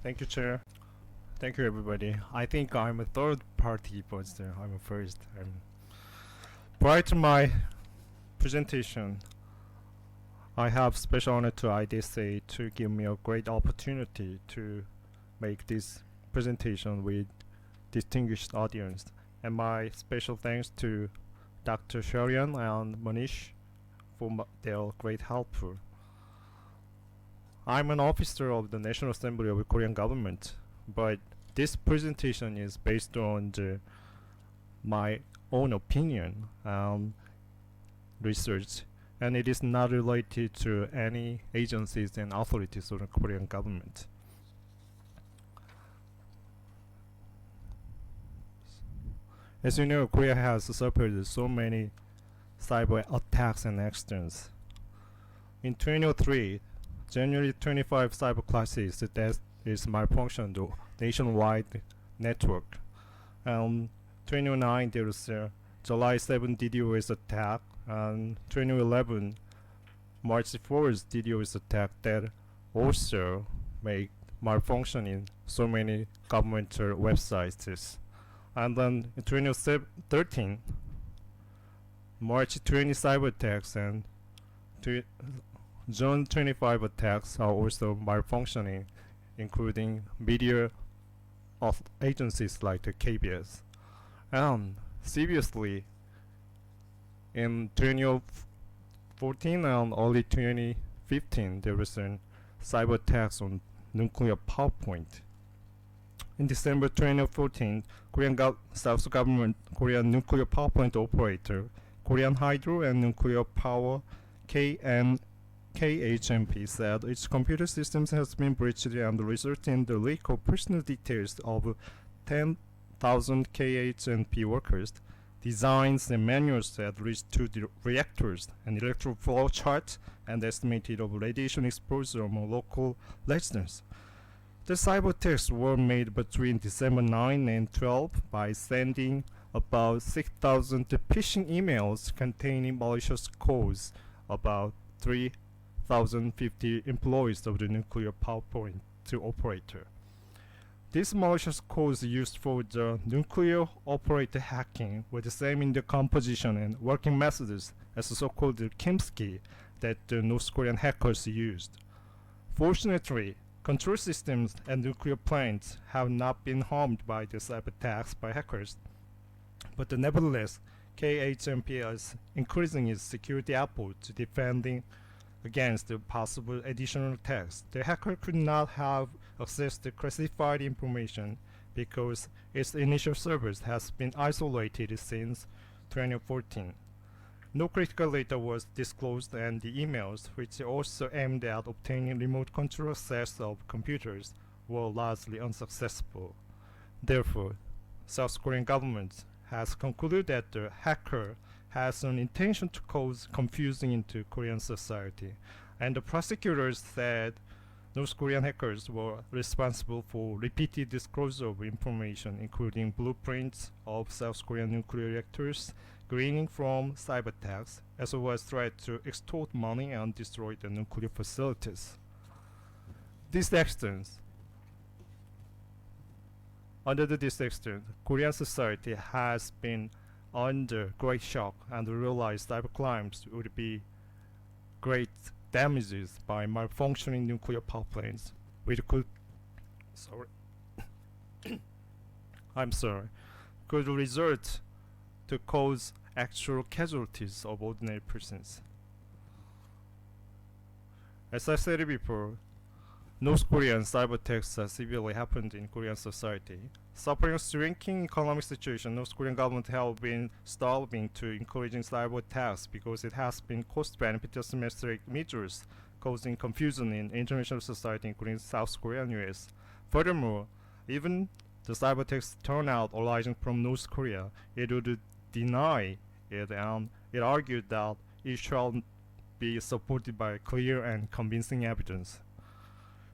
Thank you, Chair. Thank you, everybody. I think I'm a third party, but I'm a first. Prior to my presentation, I have special honor to IDSA to give me a great opportunity to make this presentation with distinguished audience. And my special thanks to Dr. Sharian and Manish for their great help. I'm an officer of the National Assembly of the Korean government, but this presentation is based on my own opinion and research, and it is not related to any agencies and authorities of the Korean government. As you know, Korea has suffered so many cyber attacks and accidents. In 2003, January 25 cyber crisis that is malfunctioned the nationwide network. 2009 there was a July 7 DDoS attack, and 2011 March 4th DDoS attack that also made malfunction in so many governmental websites. And then in 2013 March 20 cyber attacks and June 25 attacks are also malfunctioning, including media of agencies like the KBS. And seriously, in 2014 and early 2015, there was a cyber attacks on nuclear power plant. In December 2014, South government Korean nuclear power plant operator, Korean Hydro and Nuclear Power KHMP said its computer systems has been breached and resulted in the leak of personal details of 10,000 KHMP workers, designs and manuals that reached to the reactors, and electrical flow charts and estimated of radiation exposure among local residents. The cyber attacks were made between December 9 and 12 by sending about 6,000 phishing emails containing malicious codes about 3,050 employees of the nuclear power plant to operator. These malicious codes used for the nuclear operator hacking were the same in the composition and working methods as the so-called Kimsky that the North Korean hackers used. Fortunately, control systems and nuclear plants have not been harmed by the cyber attacks by hackers, but nevertheless, KHMP is increasing its security efforts defending against the possible additional attacks. The hacker could not have access to classified information because its initial service has been isolated since 2014. No critical data was disclosed, and the emails, which also aimed at obtaining remote control access of computers, were largely unsuccessful. Therefore, South Korean government has concluded that the hacker has an intention to cause confusion into Korean society, and the prosecutors said North Korean hackers were responsible for repeated disclosure of information, including blueprints of South Korean nuclear reactors, gleaning from cyber attacks, as well as threat to extort money and destroy the nuclear facilities. These actions Under this extent, Korean society has been under great shock and realized cybercrimes would be great damages by malfunctioning nuclear power plants, which could could result to cause actual casualties of ordinary persons. As I said before, North Korean cyber attacks severely happened in Korean society. Suffering a shrinking economic situation, North Korean government have been starving to encouraging cyber attacks because it has been cost-benefit asymmetric measures causing confusion in international society, including South Korea and US. Furthermore, even the cyber attacks turn out arising from North Korea, it would deny it, and it argued that it shall be supported by clear and convincing evidence.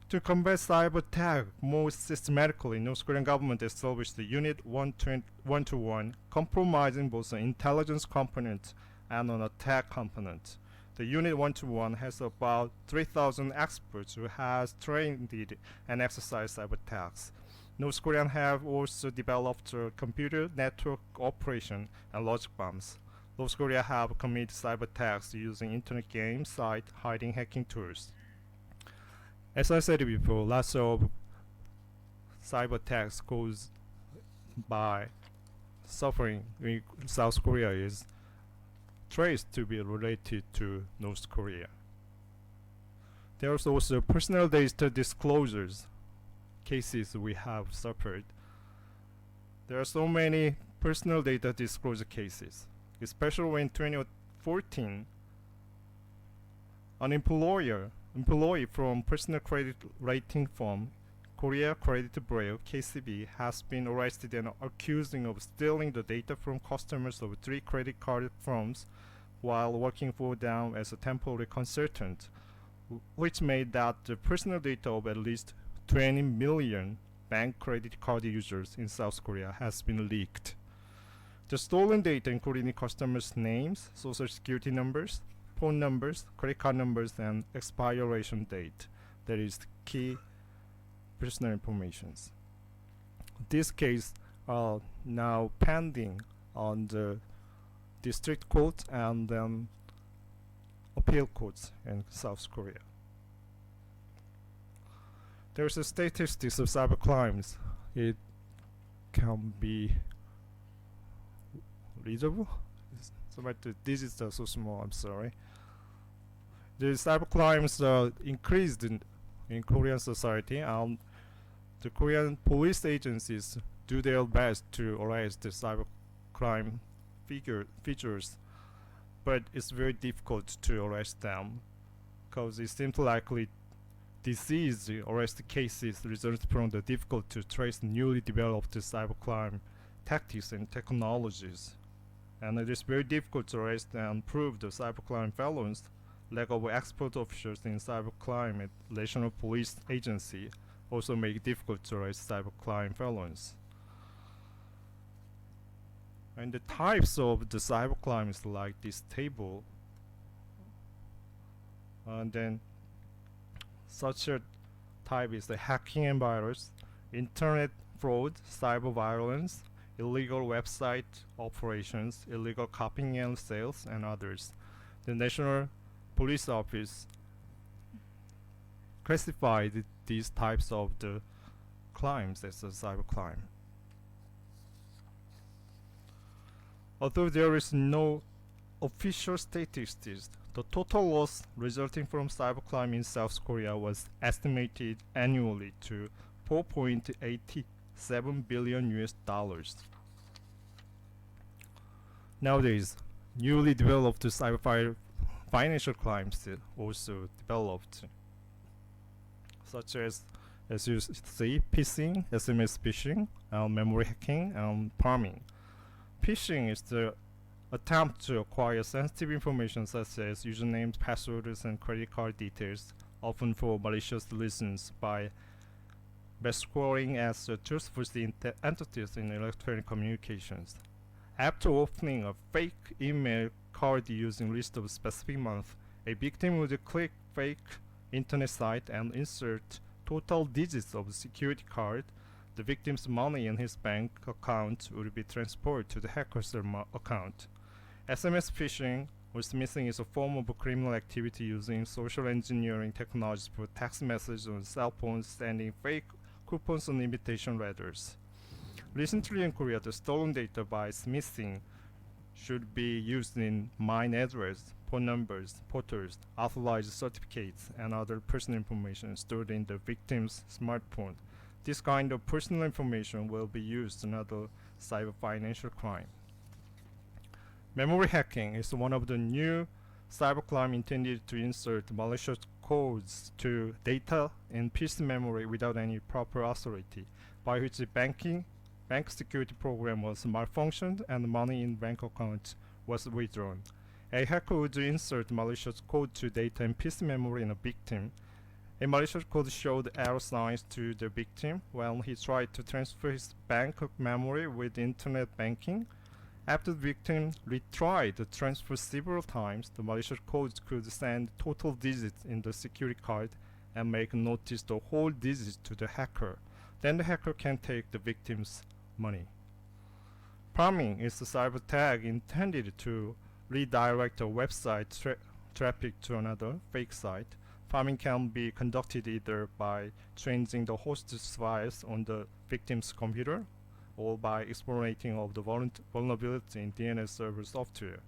To combat cyber attack more systematically, North Korean government established the Unit 121, compromising both an intelligence component and an attack component. The Unit 121 has about 3,000 experts who has trained and exercised cyber attacks. North Koreans have also developed computer network operation and logic bombs. North Korea have committed cyber attacks using internet game site hiding hacking tools. As I said before, lots of cyber attacks caused by suffering in South Korea is traced to be related to North Korea. There's also personal data disclosures cases we have suffered. There are so many personal data disclosure cases, especially in 2014, an employee from personal credit rating firm Korea Credit Bureau (KCB) has been arrested and accused of stealing the data from customers of 3 credit card firms while working for them as a temporary consultant, which made that the personal data of at least 20 million bank credit card users in South Korea has been leaked. The stolen data including customers' names, social security numbers, phone numbers, credit card numbers, and expiration date. That is the key personal information. This case are now pending on the district court and appeal courts in South Korea. There's a statistics of cyber crimes. It can be readable. But the digits are so small. I'm sorry. The cyber crimes increased in Korean society, and the Korean police agencies do their best to arrest the cyber crime features, but it's very difficult to arrest them because it seems likely disease arrest cases result from the difficult to trace newly developed cybercrime tactics and technologies, and it is very difficult to arrest and prove the cybercrime felons. Lack of expert officers in cybercrime at national police agency also make it difficult to arrest cybercrime felons. And the types of the cybercrime is like this table. And then such a type is the hacking and virus, internet fraud, cyber violence, illegal website operations, illegal copying and sales, and others. The National Police Office classified these types of the crimes as a cybercrime. Although there is no official statistics, the total loss resulting from cybercrime in South Korea was estimated annually to 4.87 billion US dollars. Nowadays, newly developed cyber financial crimes also developed, such as you see, phishing, SMS phishing, memory hacking, and palming. Phishing is the attempt to acquire sensitive information such as usernames, passwords, and credit card details, often for malicious reasons, by masquerading as trustworthy entities in electronic communications. After opening a fake email card using list of specific month, a victim would click fake internet site and insert total digits of the security card. The victim's money in his bank account would be transferred to the hacker's account. SMS phishing or smishing is a form of criminal activity using social engineering technologies for text messages on cell phones, sending fake coupons and invitation letters. Recently in Korea, the stolen data by smishing should be used in mine address, phone numbers, photos, authorized certificates, and other personal information stored in the victim's smartphone. This kind of personal information will be used in other cyber financial crime. Memory hacking is one of the new cybercrime intended to insert malicious codes to data in PC memory without any proper authority, by which the bank security program was malfunctioned and money in bank accounts was withdrawn. A hacker would insert malicious code to data in PC memory in a victim. A malicious code showed error signs to the victim when he tried to transfer his bank memory with internet banking. After the victim retried the transfer several times, the malicious code could send total digits in the security card and make notice the whole digits to the hacker. Then the hacker can take the victim's money. Palming is a cyber tag intended to redirect a website traffic to another fake site. Palming can be conducted either by changing the host's files on the victim's computer or by exploiting of the vulnerability in DNS server software.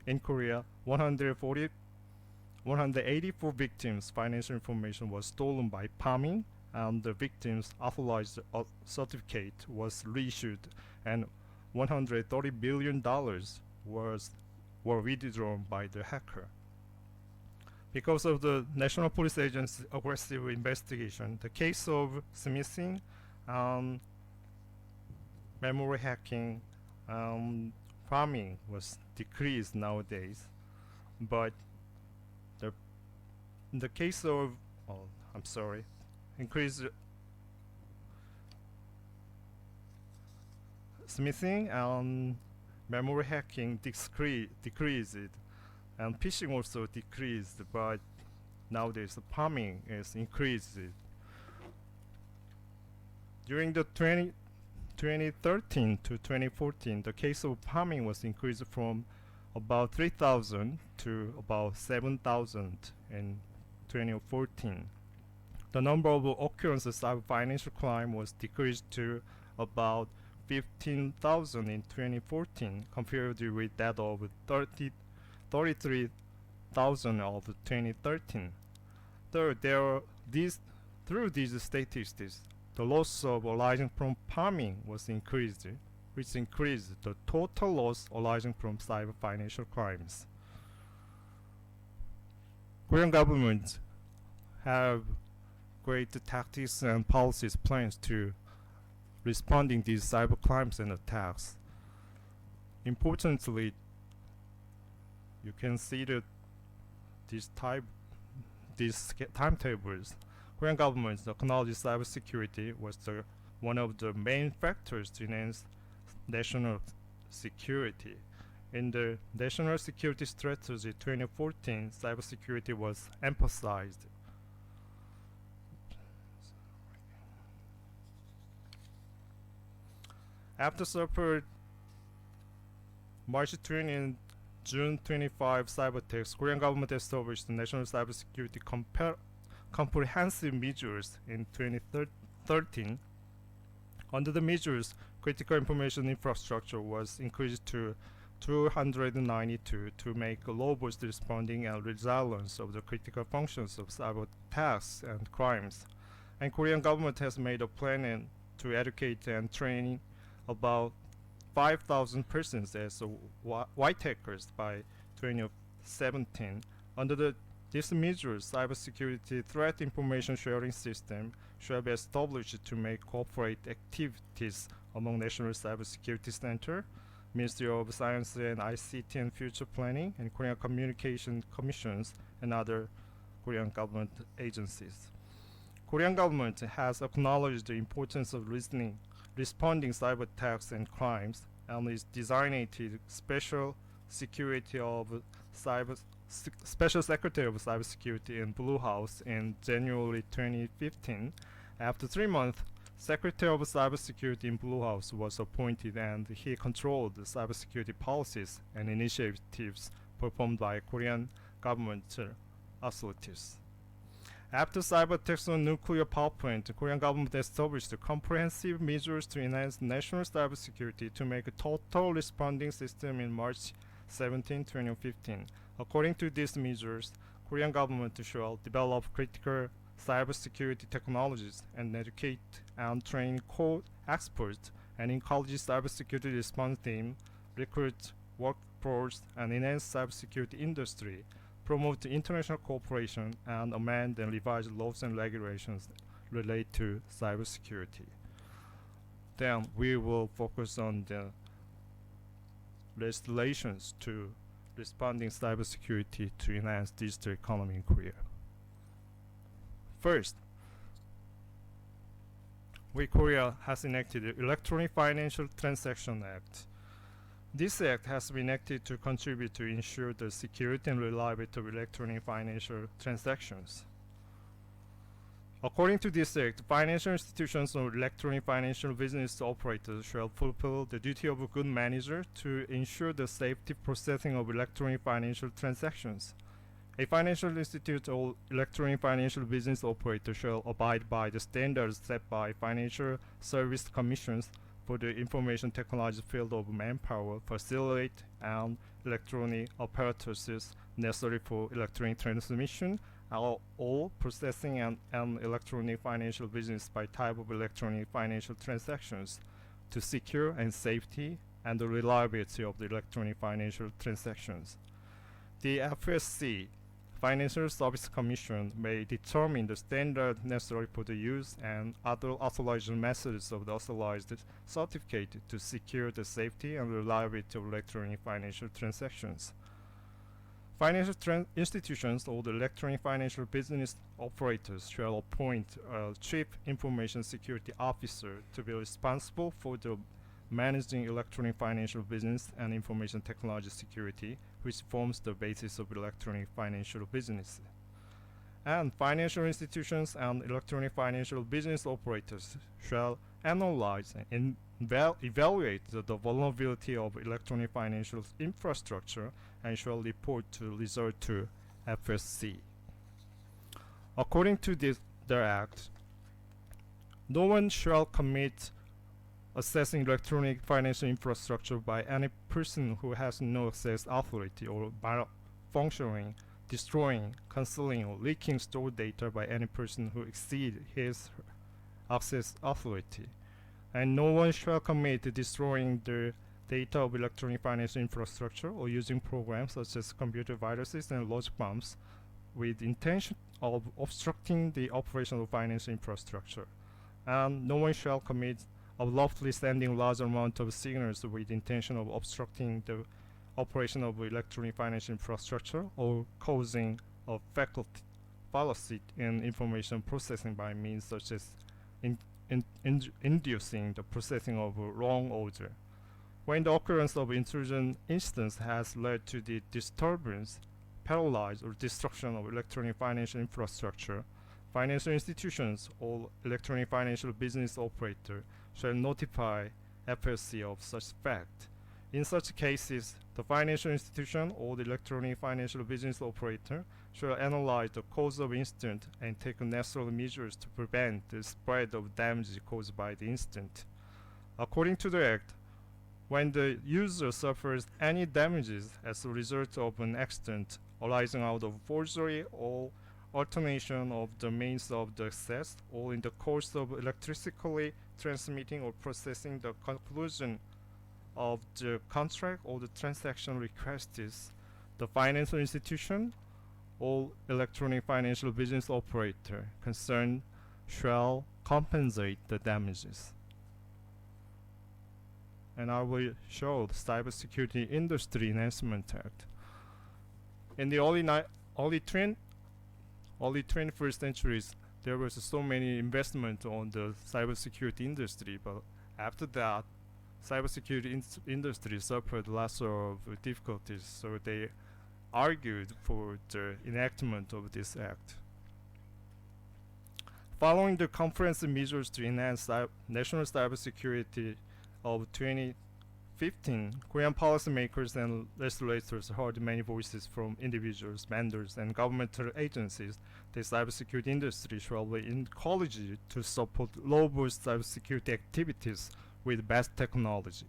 In Korea, 184 victims' financial information was stolen by palming, and the victim's authorized certificate was reissued, and $130 billion were withdrawn by the hacker. Because of the National Police Agency's aggressive investigation, the case of smishing, memory hacking, palming was decreased nowadays. But the case of, increased smishing and memory hacking decreased, and phishing also decreased, but nowadays the palming is increased. During the 2013 to 2014, the case of palming was increased from about 3,000 to about 7,000 in 2014. The number of occurrences of financial crime was decreased to about 15,000 in 2014, compared with that of 33,000 of 2013. Third, through these statistics, the loss arising from palming was increased, which increased the total loss arising from cyber financial crimes. Korean government have great tactics and policies plans to responding these cyber crimes and attacks. Importantly, you can see that these timetables. Korean government acknowledged cybersecurity was one of the main factors to enhance national security. In the National Security Strategy 2014, cybersecurity was emphasized. After suffered March 20 and June 25 cyber attacks, Korean government established the National Cybersecurity Comprehensive Measures in 2013. Under the measures, critical information infrastructure was increased to 292 to make robust responding and resilience of the critical functions of cyber attacks and crimes. And Korean government has made a plan to educate and train about 5,000 persons as white hackers by 2017. Under these measures, cybersecurity threat information sharing system shall be established to make corporate activities among National Cybersecurity Center, Ministry of Science and ICT and Future Planning, and Korean Communication Commissions, and other Korean government agencies. Korean government has acknowledged the importance of responding cyber attacks and crimes, and is designated Special Secretary of Cybersecurity in Blue House in January 2015. After 3 months, Secretary of Cybersecurity in Blue House was appointed, and he controlled the cybersecurity policies and initiatives performed by Korean government authorities. After cyber attacks on nuclear power plant, the Korean government established comprehensive measures to enhance national cybersecurity to make a total responding system in March 17, 2015. According to these measures, Korean government shall develop critical cybersecurity technologies and educate and train core experts and encourage cybersecurity response team, recruit workforce, and enhance cybersecurity industry, promote international cooperation, and amend and revise laws and regulations related to cybersecurity. Then we will focus on the legislations to responding cybersecurity to enhance digital economy in Korea. First, Korea has enacted the Electronic Financial Transaction Act. This act has been enacted to contribute to ensure the security and reliability of electronic financial transactions. According to this act, financial institutions or electronic financial business operators shall fulfill the duty of a good manager to ensure the safety processing of electronic financial transactions. A financial institute or electronic financial business operator shall abide by the standards set by financial service commissions for the information technology field of manpower, facilitate, and electronic apparatuses necessary for electronic transmission, all processing and electronic financial business by type of electronic financial transactions to secure and safety and the reliability of the electronic financial transactions. The FSC, Financial Service Commission, may determine the standard necessary for the use and other authorization methods of the authorized certificate to secure the safety and reliability of electronic financial transactions. Financial institutions or the electronic financial business operators shall appoint a Chief Information Security Officer to be responsible for the managing electronic financial business and information technology security, which forms the basis of electronic financial business. And financial institutions and electronic financial business operators shall analyze and evaluate the vulnerability of electronic financial infrastructure and shall report the result to FSC. According to their act, no one shall commit accessing electronic financial infrastructure by any person who has no access authority or malfunctioning, destroying, cancelling, or leaking stored data by any person who exceeds his access authority. And no one shall commit destroying the data of electronic financial infrastructure or using programs such as computer viruses and logic bombs with intention of obstructing the operation of financial infrastructure. And no one shall commit of lawfully sending large amount of signals with intention of obstructing the operation of electronic financial infrastructure or causing a fallacy in information processing by means such as inducing the processing of a wrong order. When the occurrence of intrusion instance has led to the disturbance, paralyze, or destruction of electronic financial infrastructure, financial institutions or electronic financial business operator shall notify FSC of such fact. In such cases, the financial institution or the electronic financial business operator shall analyze the cause of incident and take necessary measures to prevent the spread of damage caused by the incident. According to the Act, when the user suffers any damages as a result of an accident arising out of forgery or alternation of the means of the access, or in the course of electrically transmitting or processing the conclusion of the contract or the transaction requests, the financial institution or electronic financial business operator concerned shall compensate the damages. And I will show the Cybersecurity Industry Enhancement Act. In the early 21st centuries, there was so many investment on the cybersecurity industry, but after that, cybersecurity industry suffered lots of difficulties, so they argued for the enactment of this act. Following the comprehensive measures to enhance national cybersecurity of 2015, Korean policymakers and legislators heard many voices from individuals, vendors, and governmental agencies. The cybersecurity industry shall be encouraged to support robust cybersecurity activities with best technology.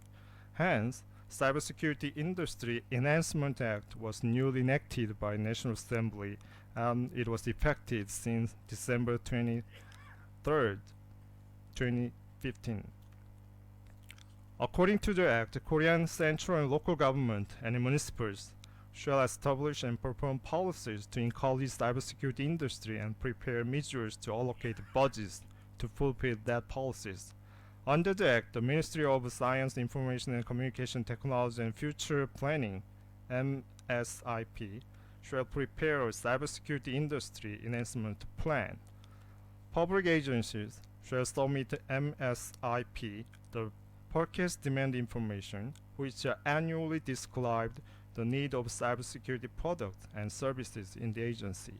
Hence, Cybersecurity Industry Enhancement Act was newly enacted by National Assembly, and it was effective since December 23rd, 2015. According to the Act, Korean central and local government and municipals shall establish and perform policies to encourage cybersecurity industry and prepare measures to allocate budgets to fulfill that policies. Under the Act, the Ministry of Science, Information and Communication Technology and Future Planning, MSIP, shall prepare a cybersecurity industry enhancement plan. Public agencies shall submit to MSIP the Purchase demand information, which annually described the need of cybersecurity products and services in the agency.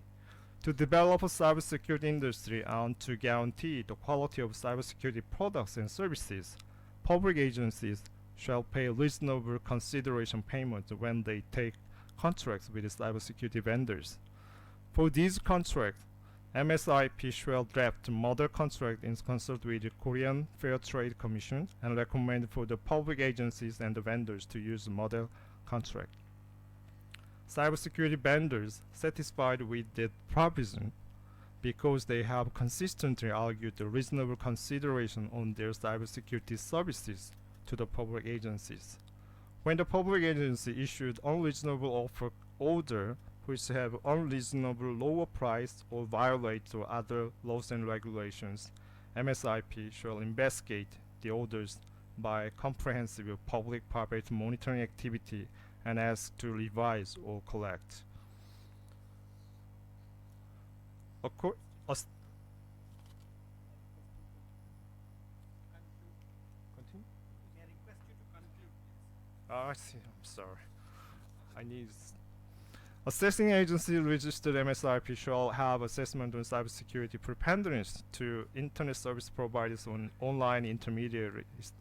To develop a cybersecurity industry and to guarantee the quality of cybersecurity products and services, public agencies shall pay reasonable consideration payments when they take contracts with cybersecurity vendors. For these contracts, MSIP shall draft model contract in consult with the Korean Fair Trade Commission and recommend for the public agencies and the vendors to use model contract. Cybersecurity vendors satisfied with that provision because they have consistently argued the reasonable consideration on their cybersecurity services to the public agencies. When the public agency issued unreasonable offer order which have unreasonable lower price or violate or other laws and regulations, MSIP shall investigate the orders by comprehensive public-private monitoring activity and ask to revise or collect. Continue? May I request you to conclude, please? I see. I'm sorry. I need. Assessing agency registered MSIP shall have assessment on cybersecurity preponderance to internet service providers on online intermediaries.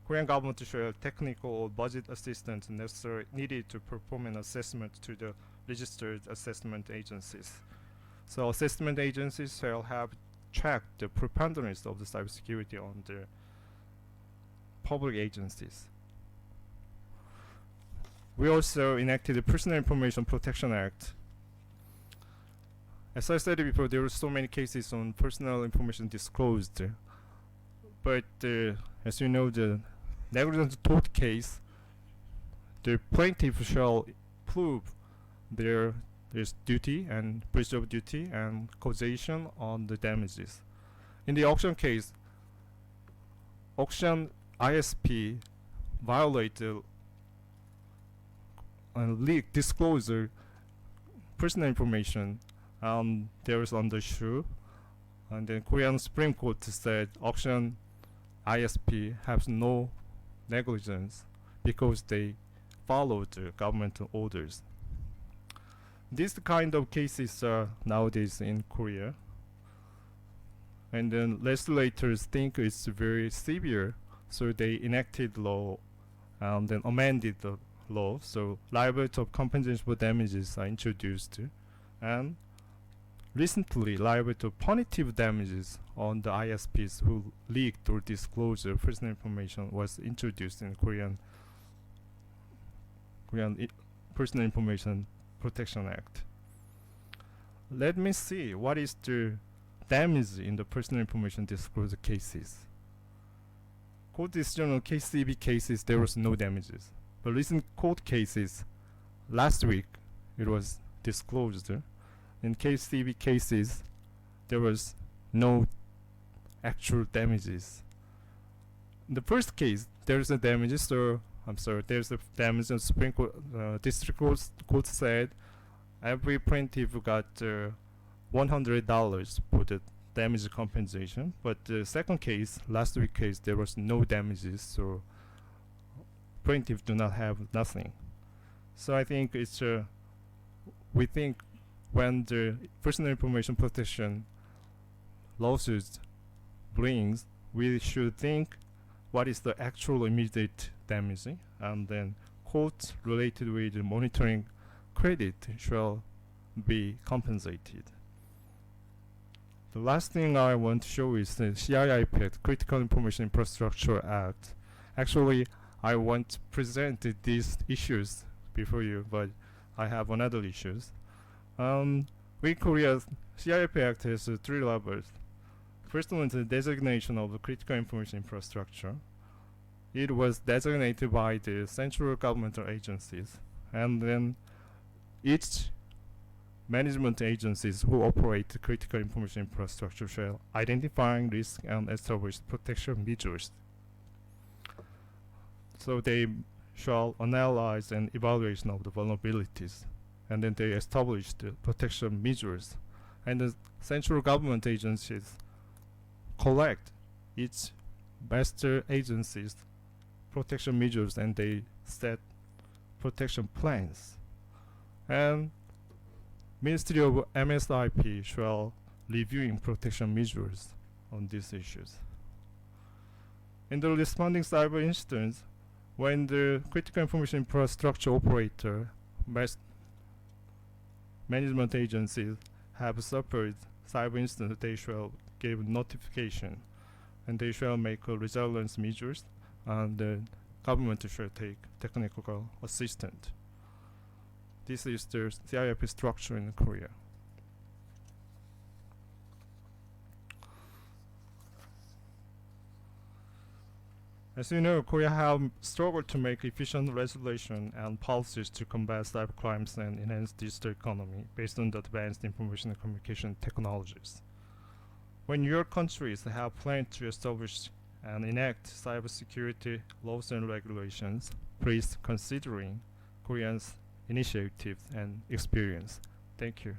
Korean government shall have technical or budget assistance necessary needed to perform an assessment to the registered assessment agencies. So assessment agencies shall have checked the preponderance of the cybersecurity on the public agencies. We also enacted the Personal Information Protection Act. As I said before, there were so many cases on personal information disclosed. But as you know, the negligent tort case, the plaintiff shall prove their duty and breach of duty and causation on the damages. In the auction case, auction ISP violated leak disclosure personal information there is on the issue, and then Korean Supreme Court said auction ISP has no negligence because they followed the government orders. This kind of cases are nowadays in Korea, and then legislators think it's very severe, so they enacted law and then amended the law, so liability of compensation for damages are introduced, and recently liability of punitive damages on the ISPs who leaked or disclosed their personal information was introduced in Korean Personal Information Protection Act. Let me see what is the damage in the personal information disclosure cases. Court decision on KCB cases, there was no damages. But recent court cases, last week it was disclosed. In KCB cases, there was no actual damages. In the first case, there's a damages, so there's a damage. And Supreme Court, District Court said every plaintiff got $100 for the damage compensation. But the second case, last week case, there was no damages, so plaintiffs do not have nothing. So I think it's we think when the personal information protection lawsuits brings, we should think what is the actual immediate damage, and then costs related with monitoring credit shall be compensated. The last thing I want to show is the CIIP Act, Critical Information Infrastructure Act. Actually, I want to present these issues before you, but I have another issues. We Korea CIIP Act has 3 levels. First one is the designation of the critical information infrastructure. It was designated by the central governmental agencies, and then each management agencies who operate critical information infrastructure shall identify risk and establish protection measures. So they shall analyze and evaluation of the vulnerabilities, and then they establish the protection measures. And the central government agencies collect each master agencies protection measures and they set protection plans. And Ministry of MSIP shall reviewing protection measures on these issues. In the responding cyber incidents, when the critical information infrastructure operator management agencies have suffered cyber incidents, they shall give notification and they shall make resilience measures, and the government shall take technical assistance. This is the CIIP structure in Korea. As you know, Korea have struggled to make efficient legislation and policies to combat cybercrimes and enhance digital economy based on the advanced information and communication technologies. When your countries have planned to establish and enact cybersecurity laws and regulations, please considering Koreans' initiatives and experience. Thank you.